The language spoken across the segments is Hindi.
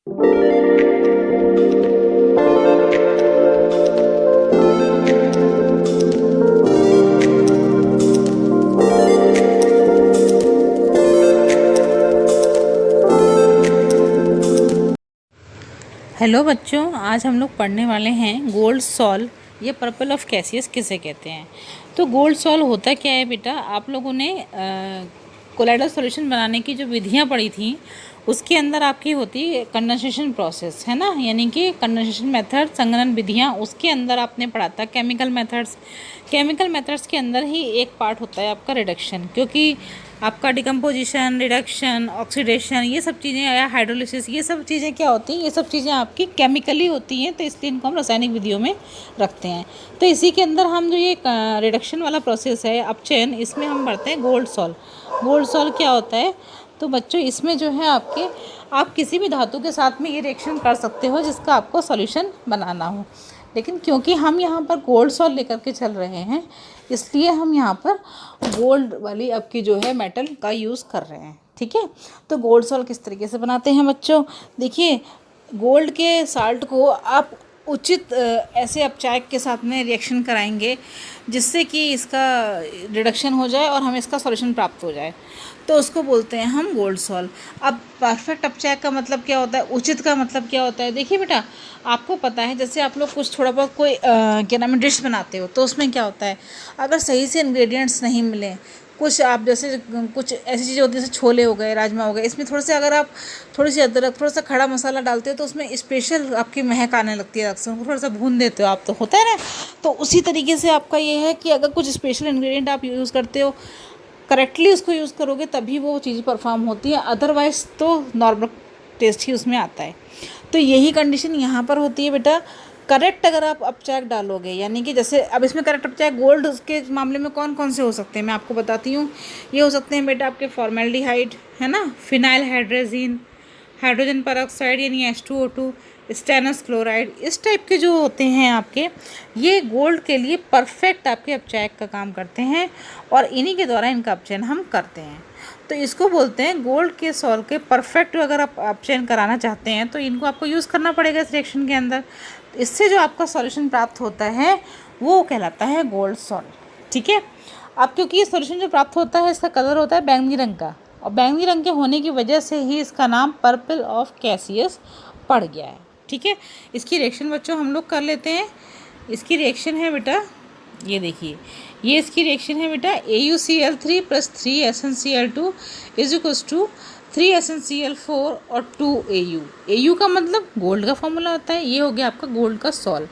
हेलो बच्चों, आज हम लोग पढ़ने वाले हैं गोल्ड सॉल्व या पर्पल ऑफ कैसियस किसे कहते हैं। तो गोल्ड सॉल्व होता क्या है बेटा, आप लोगों ने कोलाइडल सॉल्यूशन बनाने की जो विधियाँ पढ़ी थी उसके अंदर आपकी होती कंडेंसेशन प्रोसेस है ना, यानी कि कंडेंसेशन मेथड, संघनन विधियाँ, उसके अंदर आपने पढ़ा था केमिकल मेथड्स के अंदर ही एक पार्ट होता है आपका रिडक्शन, क्योंकि आपका डिकम्पोजिशन, रिडक्शन, ऑक्सीडेशन, ये सब चीज़ें या हाइड्रोलिसिस, ये सब चीज़ें क्या होती हैं, ये सब चीज़ें आपकी केमिकली होती हैं, तो इसलिए इनको हम रासायनिक विधियों में रखते हैं। तो इसी के अंदर हम जो ये रिडक्शन वाला प्रोसेस है अपचयन, इसमें हम बढ़ते हैं गोल्ड सॉल्व क्या होता है। तो बच्चों इसमें जो है आप किसी भी धातु के साथ में ये रिएक्शन कर सकते हो जिसका आपको सॉल्यूशन बनाना हो, लेकिन क्योंकि हम यहाँ पर गोल्ड सॉल्व लेकर के चल रहे हैं इसलिए हम यहाँ पर गोल्ड वाली आपकी जो है मेटल का यूज़ कर रहे हैं। ठीक है, तो गोल्ड सॉल्व किस तरीके से बनाते हैं बच्चों, देखिए गोल्ड के साल्ट को आप उचित ऐसे अपचायक के साथ में रिएक्शन कराएंगे जिससे कि इसका रिडक्शन हो जाए और हमें इसका सॉल्यूशन प्राप्त हो जाए, तो उसको बोलते हैं हम गोल्ड सॉल्व। अब परफेक्ट अपचायक का मतलब क्या होता है, उचित का मतलब क्या होता है। देखिए बेटा, आपको पता है जैसे आप लोग कुछ थोड़ा बहुत कोई क्या नाम है डिश बनाते हो, तो उसमें क्या होता है, अगर सही से इंग्रेडिएंट्स नहीं मिले, कुछ आप जैसे कुछ ऐसी चीज़ें होती है जैसे छोले हो गए, राजमा हो गए, इसमें थोड़े से अगर आप थोड़ी सी अदरक, थोड़ा सा खड़ा मसाला डालते हो तो उसमें स्पेशल आपकी महक आने लगती है, अक्सर थोड़ा सा भून देते हो आप, तो होता है ना। तो उसी तरीके से आपका ये है कि अगर कुछ स्पेशल इंग्रेडिएंट आप यूज़ करते हो, करेक्टली उसको यूज़ करोगे तभी वो चीज़ परफॉर्म होती है, अदरवाइज़ तो नॉर्मल टेस्ट ही उसमें आता है। तो यही कंडीशन यहाँ पर होती है बेटा, करेक्ट अगर आप अपचायक डालोगे, यानी कि जैसे अब इसमें करेक्ट अपचायक गोल्ड के मामले में कौन कौन से हो सकते हैं मैं आपको बताती हूँ। ये हो सकते हैं बेटा आपके फॉर्मेल्डिहाइड है ना, फिनाइल हाइड्रोजीन, हाइड्रोजन परऑक्साइड यानी H2O2, स्टेनस क्लोराइड, इस टाइप के जो होते हैं आपके, ये गोल्ड के लिए परफेक्ट आपके अपचायक का काम करते हैं और इन्हीं के द्वारा इनका अपचयन हम करते हैं। तो इसको बोलते हैं गोल्ड के सॉल्व के परफेक्ट अगर आप अपचयन कराना चाहते हैं तो इनको आपको यूज़ करना पड़ेगा इस रिएक्शन के अंदर। इससे जो आपका सॉल्यूशन प्राप्त होता है वो कहलाता है गोल्ड सॉल्व। ठीक है, अब क्योंकि ये सॉल्यूशन जो प्राप्त होता है इसका कलर होता है बैंगनी रंग का, और बैंगनी रंग के होने की वजह से ही इसका नाम पर्पल ऑफ कैसियस पड़ गया है। ठीक है, इसकी रिएक्शन बच्चों हम लोग कर लेते हैं। इसकी रिएक्शन है बेटा, ये देखिए, ये इसकी रिएक्शन है बेटा AuCl3 + 3SnCl2 = 3SnCl4 और 2Au। Au का मतलब गोल्ड का फॉर्मूला होता है, ये हो गया आपका गोल्ड का सॉल्व।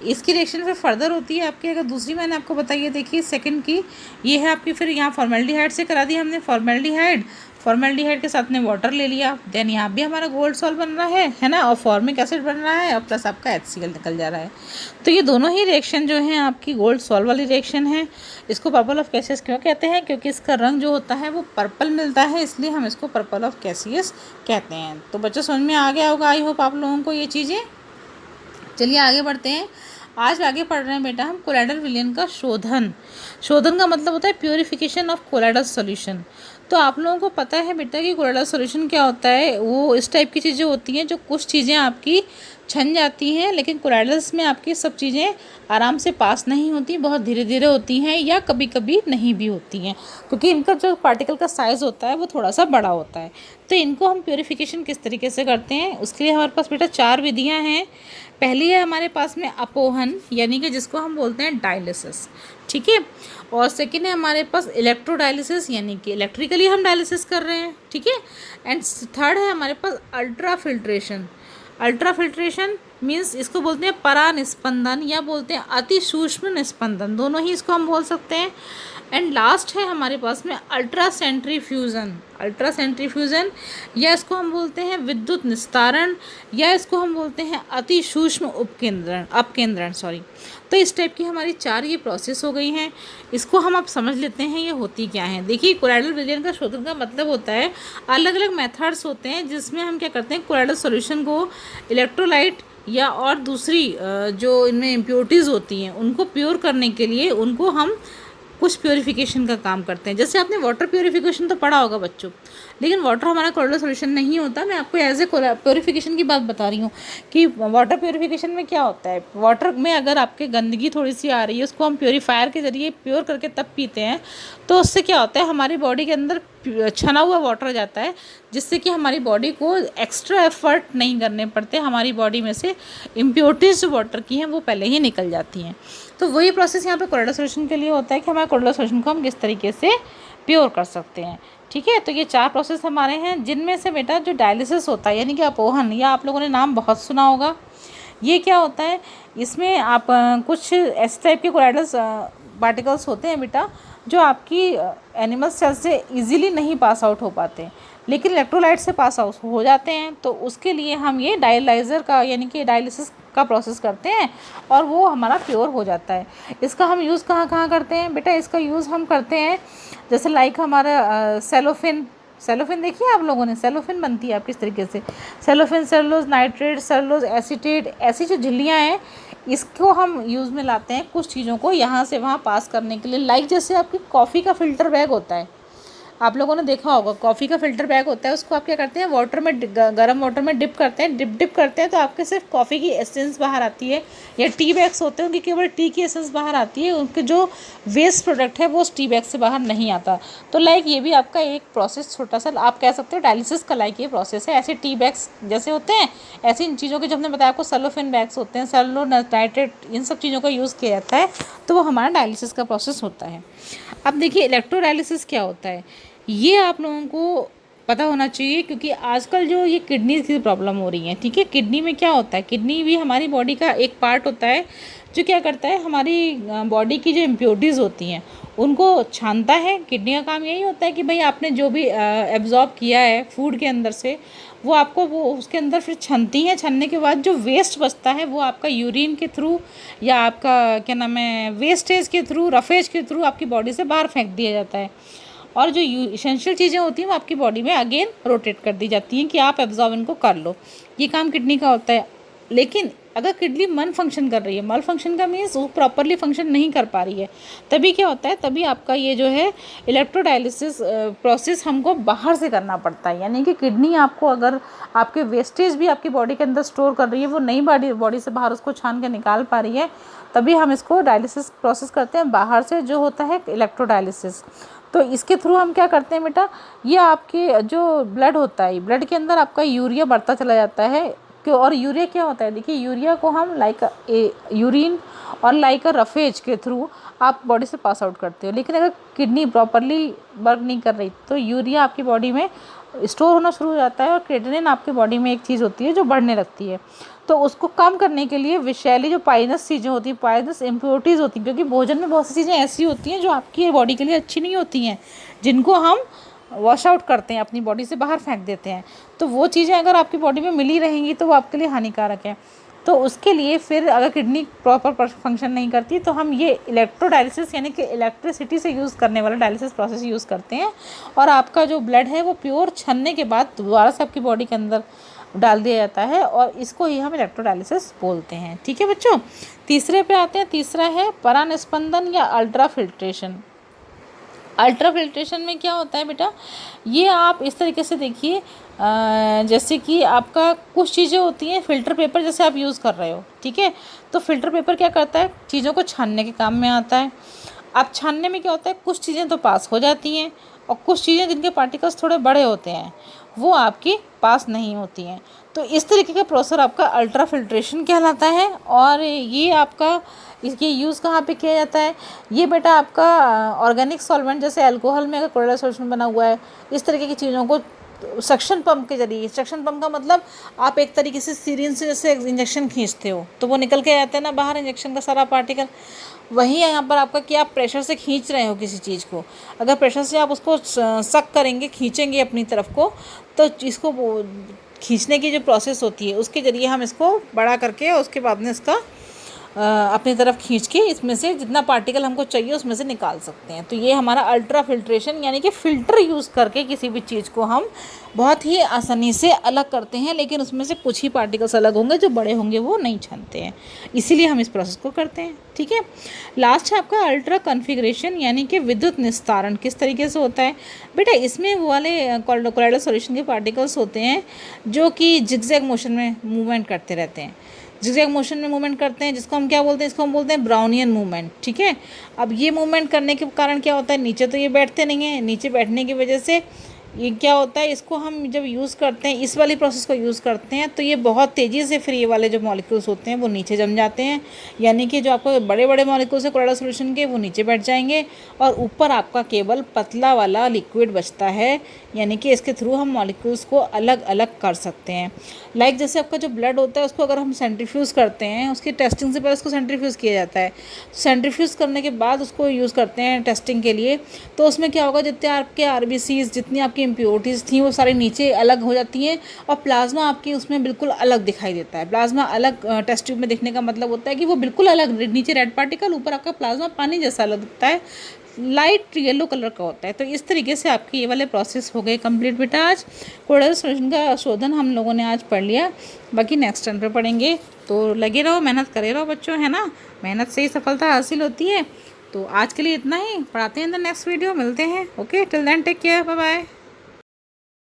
इसकी रिएक्शन फिर फर्दर होती है आपकी, अगर दूसरी मैंने आपको बताई है, देखिए सेकंड की, ये है आपकी, फिर यहाँ फॉर्मेल्डिहाइड से करा दी हमने, फॉर्मेल्डिहाइड के साथ में वाटर ले लिया, देन यहाँ भी हमारा गोल्ड सॉल्व बन रहा है ना, और फॉर्मिक एसिड बन रहा है और प्लस आपका HCl निकल जा रहा है। तो ये दोनों ही रिएक्शन जो है आपकी गोल्ड सॉल्व वाली रिएक्शन है। इसको पर्पल ऑफ कैसियस क्यों कहते हैं, क्योंकि इसका रंग जो होता है वो पर्पल मिलता है, इसलिए हम इसको पर्पल ऑफ कैसियस कहते हैं। तो बच्चों समझ में आ गया होगा, आई होप आप लोगों को ये चीज़ें। चलिए आगे बढ़ते हैं। आज आगे पढ़ रहे हैं बेटा हम कोलाइडल विलयन का शोधन का मतलब होता है प्योरिफिकेशन ऑफ कोलाइडल सॉल्यूशन। तो आप लोगों को पता है बेटा कि कोलाइडल सॉल्यूशन क्या होता है, वो इस टाइप की चीज़ें होती हैं जो कुछ चीज़ें आपकी छन जाती हैं, लेकिन कोलाइडल्स में आपकी सब चीज़ें आराम से पास नहीं होती, बहुत धीरे धीरे होती हैं या कभी कभी नहीं भी होती हैं, क्योंकि इनका जो पार्टिकल का साइज़ होता है वो थोड़ा सा बड़ा होता है। तो इनको हम प्योरिफिकेशन किस तरीके से करते हैं, उसके लिए हमारे पास बेटा 4 विधियाँ हैं। पहली है हमारे पास में अपोहन, यानी कि जिसको हम बोलते हैं डायलिसिस। ठीक है, और सेकेंड है हमारे पास इलेक्ट्रोडायलिसिस, यानी कि इलेक्ट्रिकली हम डायलिसिस कर रहे हैं। ठीक है, एंड थर्ड है हमारे पास अल्ट्रा फिल्ट्रेशन मीन्स इसको बोलते हैं परानिस्पंदन या बोलते हैं अति सूक्ष्म निस्पंदन, दोनों ही इसको हम बोल सकते हैं। एंड लास्ट है हमारे पास में अल्ट्रा सेंट्रीफ्यूज़न या इसको हम बोलते हैं विद्युत निस्तारण, या इसको हम बोलते हैं अति सूक्ष्म अपकेंद्रण। तो इस टाइप की हमारी 4 ये प्रोसेस हो गई हैं। इसको हम अब समझ लेते हैं ये होती क्या है। देखिए कोलाइडल विलयन का शोधन का मतलब होता है अलग अलग मेथड्स होते हैं जिसमें हम क्या करते हैं, कोलाइडल सॉल्यूशन को इलेक्ट्रोलाइट या और दूसरी जो इनमें इम्प्योरिटीज़ होती हैं उनको प्योर करने के लिए उनको हम कुछ प्योरीफिकेशन का काम करते हैं। जैसे आपने वाटर प्योरीफिकेशन तो पढ़ा होगा बच्चों, लेकिन वाटर हमारा कोलोइडल सॉल्यूशन नहीं होता। मैं आपको एज ए प्योरीफिकेशन की बात बता रही हूँ कि वाटर प्योरीफिकेशन में क्या होता है। वाटर में अगर आपके गंदगी थोड़ी सी आ रही है, उसको हम प्योरीफायर के ज़रिए प्योर करके तब पीते हैं, तो उससे क्या होता है, हमारी बॉडी के अंदर छना हुआ वाटर जाता है, जिससे कि हमारी बॉडी को एक्स्ट्रा एफर्ट नहीं करने पड़ते, हमारी बॉडी में से इम्प्योरिटीज़ जो वाटर की हैं वो पहले ही निकल जाती हैं। तो वही प्रोसेस यहाँ पे कोलोइडल सॉल्यूशन के लिए होता है कि हमारे कोलोइडल सॉल्यूशन को हम किस तरीके से प्योर कर सकते हैं। ठीक है, तो ये 4 प्रोसेस हमारे हैं, जिनमें से बेटा जो डायलिसिस होता है यानी कि अपोहन, या आप लोगों ने नाम बहुत सुना होगा। ये क्या होता है, इसमें आप कुछ ऐसे टाइप के कोलोइडल पार्टिकल्स होते हैं बेटा जो आपकी एनिमल सेल से इजीली नहीं पास आउट हो पाते, लेकिन इलेक्ट्रोलाइट से पास आउट हो जाते हैं। तो उसके लिए हम ये डायलाइज़र का यानी कि डायलिसिस का प्रोसेस करते हैं और वो हमारा प्योर हो जाता है। इसका हम यूज़ कहाँ कहाँ करते हैं बेटा, इसका यूज़ हम करते हैं जैसे लाइक हमारा सेलोफिन देखिए आप लोगों ने, सेलोफिन बनती है आप किस तरीके से, cellophane, cellulose nitrate, cellulose acetate, ऐसी जो झिल्लियाँ हैं इसको हम यूज़ में लाते हैं कुछ चीज़ों को यहाँ से वहाँ पास करने के लिए। लाइक जैसे आपकी कॉफ़ी का फ़िल्टर बैग होता है, आप लोगों ने देखा होगा, कॉफ़ी का फ़िल्टर बैग होता है, उसको आप क्या करते हैं, वाटर में गर्म वाटर में डिप करते हैं, डिप करते हैं तो आपके सिर्फ कॉफ़ी की एसेंस बाहर आती है, या टी बैग्स होते हैं उनकी केवल टी की एसेंस बाहर आती है, उनके जो वेस्ट प्रोडक्ट है वो उस टी बैग से बाहर नहीं आता। तो लाइक ये भी आपका एक प्रोसेस छोटा सा आप कह सकते हो डायलिसिस का लाइक ये प्रोसेस है। ऐसे टी बैग्स जैसे होते हैं, ऐसी इन चीज़ों के जो हमने बताया आपको सेलोफिन बैग्स होते हैं, सेलुलोज नाइट्रेट, इन सब चीज़ों का यूज़ किया जाता है, तो वो हमारा डायलिसिस का प्रोसेस होता है। अब देखिए इलेक्ट्रोडायलिसिस क्या होता है, ये आप लोगों को पता होना चाहिए, क्योंकि आजकल जो ये किडनी की प्रॉब्लम हो रही है, ठीक है, किडनी में क्या होता है, किडनी भी हमारी बॉडी का एक पार्ट होता है जो क्या करता है, हमारी बॉडी की जो इम्प्योरिटीज़ होती हैं उनको छानता है। किडनी का काम यही होता है कि भाई आपने जो भी एब्जॉर्ब किया है फूड के अंदर से, वो आपको वो उसके अंदर फिर छनती हैं। छनने के बाद जो वेस्ट बचता है वो आपका यूरिन के थ्रू या आपका क्या नाम है वेस्टेज के थ्रू, रफेज के थ्रू आपकी बॉडी से बाहर फेंक दिया जाता है, और जो इसेंशियल चीज़ें होती हैं वो आपकी बॉडी में अगेन रोटेट कर दी जाती हैं कि आप एब्जॉर्ब इनको कर लो। ये काम किडनी का होता है। लेकिन अगर किडनी मन फंक्शन कर रही है, मल फंक्शन का मीन्स वो प्रॉपरली फंक्शन नहीं कर पा रही है, तभी क्या होता है, तभी आपका ये जो है इलेक्ट्रोडायलिसिस प्रोसेस हमको बाहर से करना पड़ता है। यानी कि किडनी आपको अगर आपके वेस्टेज भी आपकी बॉडी के अंदर स्टोर कर रही है, वो नई बॉडी से बाहर उसको छान के निकाल पा रही है, तभी हम इसको डायलिसिस प्रोसेस करते हैं बाहर से, जो होता है इलेक्ट्रोडायलिसिस। तो इसके थ्रू हम क्या करते हैं बेटा, ये आपके जो ब्लड होता है, ब्लड के अंदर आपका यूरिया बढ़ता चला जाता है। क्यों, और यूरिया क्या होता है, देखिए यूरिया को हम लाइक यूरिन और लाइक रफेज के थ्रू आप बॉडी से पास आउट करते हो। लेकिन अगर किडनी प्रॉपरली वर्क नहीं कर रही तो यूरिया आपकी बॉडी में स्टोर होना शुरू हो जाता है, और क्रेटिनिन आपकी बॉडी में एक चीज़ होती है जो बढ़ने लगती है। तो उसको कम करने के लिए विषैली जो पाइनस चीज़ें होती हैं, पाइनस इम्प्योरिटीज़ होती हैं, क्योंकि भोजन में बहुत सी चीज़ें ऐसी होती हैं जो आपकी बॉडी के लिए अच्छी नहीं होती हैं, जिनको हम वॉश आउट करते हैं, अपनी बॉडी से बाहर फेंक देते हैं। तो वो चीज़ें अगर आपकी बॉडी में मिली रहेंगी तो वो आपके लिए हानिकारक है। तो उसके लिए फिर अगर किडनी प्रॉपर फंक्शन नहीं करती तो हम ये इलेक्ट्रोडायलिसिस यानी कि इलेक्ट्रिसिटी से यूज़ करने वाला डायलिसिस प्रोसेस यूज़ करते हैं, और आपका जो ब्लड है वो प्योर छनने के बाद दोबारा से आपकी बॉडी के अंदर डाल दिया जाता है, और इसको ही हम इलेक्ट्रोडायलिसिस बोलते हैं। ठीक है बच्चों, तीसरे पे आते हैं। तीसरा है परानिस्पंदन या अल्ट्रा फिल्ट्रेशन। अल्ट्रा फिल्ट्रेशन में क्या होता है बेटा, ये आप इस तरीके से देखिए, जैसे कि आपका कुछ चीज़ें होती हैं, फ़िल्टर पेपर जैसे आप यूज़ कर रहे हो, ठीक है, तो फ़िल्टर पेपर क्या करता है, चीज़ों को छानने के काम में आता है। अब छानने में क्या होता है, कुछ चीज़ें तो पास हो जाती हैं, और कुछ चीज़ें जिनके पार्टिकल्स थोड़े बड़े होते हैं वो आपकी पास नहीं होती हैं। तो इस तरीके का प्रोसेस आपका अल्ट्रा फिल्ट्रेशन कहलाता है। और ये आपका इसके यूज़ कहाँ पे किया जाता है, ये बेटा आपका ऑर्गेनिक सॉल्वेंट जैसे अल्कोहल में अगर कोलोइडल सॉल्यूशन बना हुआ है, इस तरीके की चीज़ों को सक्शन पंप के जरिए, सक्शन पंप का मतलब आप एक तरीके से सिरिंज से जैसे इंजेक्शन खींचते हो तो वो निकल के आता है ना बाहर इंजेक्शन का सारा पार्टिकल, वही है यहाँ पर आपका कि आप प्रेशर से खींच रहे हो किसी चीज़ को। अगर प्रेशर से आप उसको सक करेंगे, खींचेंगे अपनी तरफ को, तो इसको खींचने की जो प्रोसेस होती है उसके ज़रिए हम इसको बड़ा करके उसके बाद में इसका अपनी तरफ खींच के इसमें से जितना पार्टिकल हमको चाहिए उसमें से निकाल सकते हैं। तो ये हमारा अल्ट्रा फिल्ट्रेशन यानी कि फ़िल्टर यूज़ करके किसी भी चीज़ को हम बहुत ही आसानी से अलग करते हैं, लेकिन उसमें से कुछ ही पार्टिकल्स अलग होंगे, जो बड़े होंगे वो नहीं छनते हैं, इसीलिए हम इस प्रोसेस को करते हैं। ठीक है, लास्ट है आपका अल्ट्रा कॉन्फ़िगरेशन यानी कि विद्युत निस्तारण। किस तरीके से होता है बेटा, इसमें वो वाले कोलाइडल सॉल्यूशन के पार्टिकल्स होते हैं जो कि जिगजैग मोशन में मूवमेंट करते रहते हैं, जिगजैग मोशन में मूवमेंट करते हैं, जिसको हम क्या बोलते हैं, इसको हम बोलते हैं ब्राउनियन मूवमेंट। ठीक है, अब ये मूवमेंट करने के कारण क्या होता है, नीचे तो ये बैठते नहीं हैं, नीचे बैठने की वजह से ये क्या होता है, इसको हम जब यूज़ करते हैं, इस वाली प्रोसेस को यूज़ करते हैं, तो ये बहुत तेज़ी से फिर ये वाले जो मॉलिक्यूल्स होते हैं वो नीचे जम जाते हैं, यानी कि जो आपको बड़े बड़े मॉलिक्यूल्स है कोलाइडल सॉल्यूशन के वो नीचे बैठ जाएंगे और ऊपर आपका केवल पतला वाला लिक्विड बचता है, यानी कि इसके थ्रू हम मॉलिक्यूल्स को अलग अलग कर सकते हैं। लाइक जैसे आपका जो ब्लड होता है उसको अगर हम सेंट्रीफ्यूज़ करते हैं, उसकी टेस्टिंग से पहले उसको सेंट्रीफ्यूज़ किया जाता है, सेंट्रीफ्यूज़ करने के बाद उसको यूज़ करते हैं टेस्टिंग के लिए, तो उसमें क्या होगा, जितने आपके आरबीसीज, जितनी आपकी इम्प्योरिटीज़ थी वो सारी नीचे अलग हो जाती हैं और प्लाज्मा आपकी उसमें बिल्कुल अलग दिखाई देता है। प्लाज्मा अलग टेस्ट ट्यूब में देखने का मतलब होता है कि वो बिल्कुल अलग, नीचे रेड पार्टिकल, ऊपर आपका प्लाज्मा पानी जैसा अलग दिखता है, लाइट येलो कलर का होता है। तो इस तरीके से आपके ये वाले प्रोसेस हो गए कंप्लीट बेटा। आज कोलाइडल सॉल्यूशन का शोधन हम लोगों ने आज पढ़ लिया, बाकी नेक्स्ट टाइम पे पढ़ेंगे। तो लगे रहो, मेहनत करे रहो बच्चों, है ना, मेहनत से ही सफलता हासिल होती है। तो आज के लिए इतना ही, पढ़ाते हैं इन द नेक्स्ट वीडियो, मिलते हैं। Okay, till then take care, bye bye.